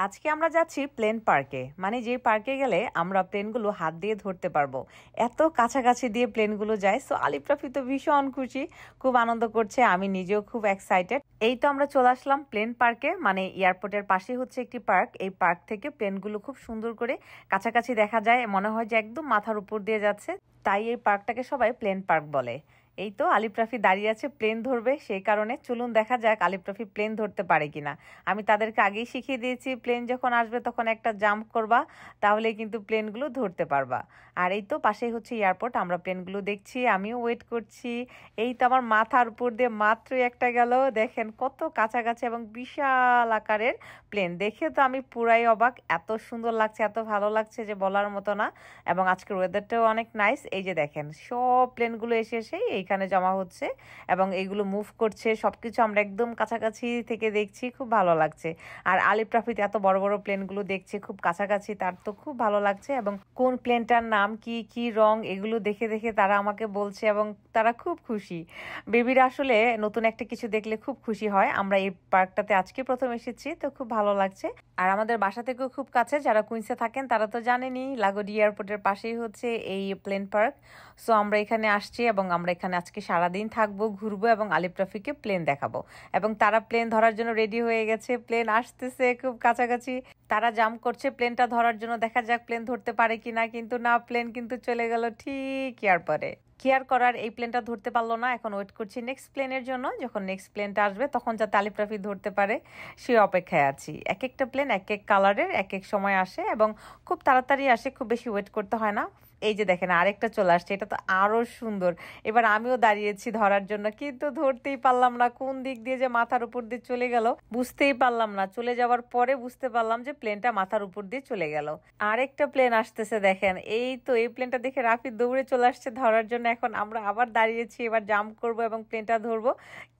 আজকে আমরা যাচ্ছি প্লেন পার্কে, মানে যে পার্কে গেলে আমরা প্লেনগুলো হাত দিয়ে ধরতে পারবো। এত কাছাকাছি দিয়ে প্লেনগুলো যায়। সো আলিফ রাফি তো ভীষণ খুশি, খুব আনন্দ করছে, আমি নিজেও খুব এক্সাইটেড। এই তো আমরা চলে আসলাম প্লেন পার্কে, মানে এয়ারপোর্টের পাশে হচ্ছে একটি পার্ক। এই পার্ক থেকে প্লেনগুলো খুব সুন্দর করে কাছাকাছি দেখা যায়, মনে হয় যে একদম মাথার উপর দিয়ে যাচ্ছে। তাই এই পার্কটাকে সবাই প্লেন পার্ক বলে। এই তো আলিফ রাফি দাঁড়িয়ে আছে প্লেন ধরবে, সেই কারণে চলুন দেখা যাক আলিফ রাফি প্লেন ধরতে পারে কিনা। আমি তাদেরকে আগেই শিখিয়ে দিয়েছি, প্লেন যখন আসবে তখন একটা জাম্প করবা, তাহলে কিন্তু প্লেনগুলো ধরতে পারবা। আর এই তো পাশেই হচ্ছে এয়ারপোর্ট, আমরা প্লেনগুলো দেখছি, আমিও ওয়েট করছি। এই তো আমার মাথার উপর দিয়ে মাত্রই একটা গেল, দেখেন কত কাছাকাছি এবং বিশাল আকারের প্লেন। দেখে তো আমি পুরাই অবাক, এত সুন্দর লাগছে, এত ভালো লাগছে যে বলার মতো না। এবং আজকের ওয়েদারটাও অনেক নাইস। এই যে দেখেন সব প্লেনগুলো এসে এসে এইখানে জমা হচ্ছে এবং এইগুলো মুভ করছে, সবকিছু আমরা একদম কাছাকাছি থেকে দেখছি, খুব ভালো লাগছে। আর আলিফ রাফিতে এত বড় বড় প্লেনগুলো দেখছে খুব কাছাকাছি, তার তো খুব ভালো লাগছে। এবং কোন প্লেনটার নাম কি, কি রং, এগুলো দেখে দেখে তারা আমাকে বলছে এবং তারা খুব খুশি। বেবিরা আসলে নতুন একটা কিছু দেখলে খুব খুশি হয়। আমরা এই পার্কটাতে আজকে প্রথম এসেছি, তো খুব ভালো লাগছে। আর আমাদের বাসা থেকেও খুব কাছে, যারা কুইন্সে থাকেন তারা তো জানেনই, লাগোডি এয়ারপোর্টের পাশেই হচ্ছে এই প্লেন পার্ক। সো আমরা এখানে আসছি এবং আমরা এখানে আজকে সারাদিন থাকবো, ঘুরবো এবং আলিফ রাফিকে প্লেন দেখাবো। এবং তারা প্লেন ধরার জন্য রেডি হয়ে গেছে, প্লেন আসতেছে খুব কাছাকাছি, তারা জাম্প করছে প্লেনটা ধরার জন্য। দেখা যাক প্লেন ধরতে পারে কিনা, কিন্তু না, প্লেন কিন্তু চলে গেল ঠিক এয়ারপরে। কেয়ার করার এই প্লেনটা ধরতে পারলো না, এখন ওয়েট করছি নেক্সট প্লেনের জন্য। যখন নেক্সট প্লেনটা আসবে তখন যাতে আলিফ রাফি ধরতে পারে সে অপেক্ষায় আছি। এক একটা প্লেন এক এক কালারের এক এক সময় আসে এবং খুব তাড়াতাড়ি আসে, খুব বেশি ওয়েট করতে হয় না। এই যে দেখেন আরেকটা চলে আসছে, এটা তো আরো সুন্দর। এবার আমিও দাঁড়িয়েছি ধরার জন্য, কিন্তু ধরতেই পারলাম না, কোন দিক দিয়ে যে মাথার উপর দিয়ে চলে গেল বুঝতেই পারলাম না। চলে যাওয়ার পরে বুঝতে পারলাম যে প্লেনটা মাথার উপর দিয়ে চলে গেল। আরেকটা প্লেন আসতেছে দেখেন, এই তো এই প্লেনটা দেখে রাফি দৌড়ে চলে আসছে ধরার জন্য। এখন আমরা আবার দাঁড়িয়েছি, এবার জাম্প করব এবং প্লেনটা ধরবো।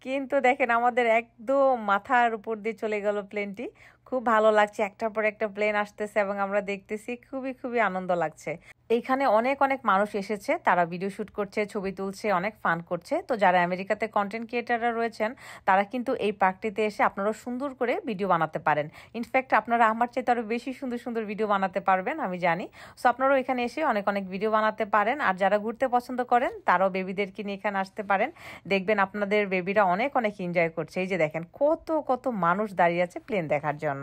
কিন্তু দেখেন আমাদের একদম মাথার উপর দিয়ে চলে গেল প্লেনটি। খুব ভালো লাগছে, একটার পর একটা প্লেন আসতেছে এবং আমরা দেখতেছি, খুবই খুবই আনন্দ লাগছে। এইখানে অনেক অনেক মানুষ এসেছে, তারা ভিডিও শুট করছে, ছবি তুলছে, অনেক ফান করছে। তো যারা আমেরিকাতে কন্টেন্ট ক্রিয়েটাররা রয়েছেন তারা কিন্তু এই পার্কটিতে এসে আপনারা সুন্দর করে ভিডিও বানাতে পারেন। ইনফ্যাক্ট আপনারা আমার চাইতে আরো বেশি সুন্দর সুন্দর ভিডিও বানাতে পারবেন, আমি জানি। সো আপনারাও এখানে এসে অনেক অনেক ভিডিও বানাতে পারেন। আর যারা ঘুরতে পছন্দ করেন তারাও বেবিদেরকে নিয়ে এখানে আসতে পারেন, দেখবেন আপনাদের বেবিরা অনেক অনেক এনজয় করছে। এই যে দেখেন কত কত মানুষ দাঁড়িয়ে আছে প্লেন দেখার জন্য।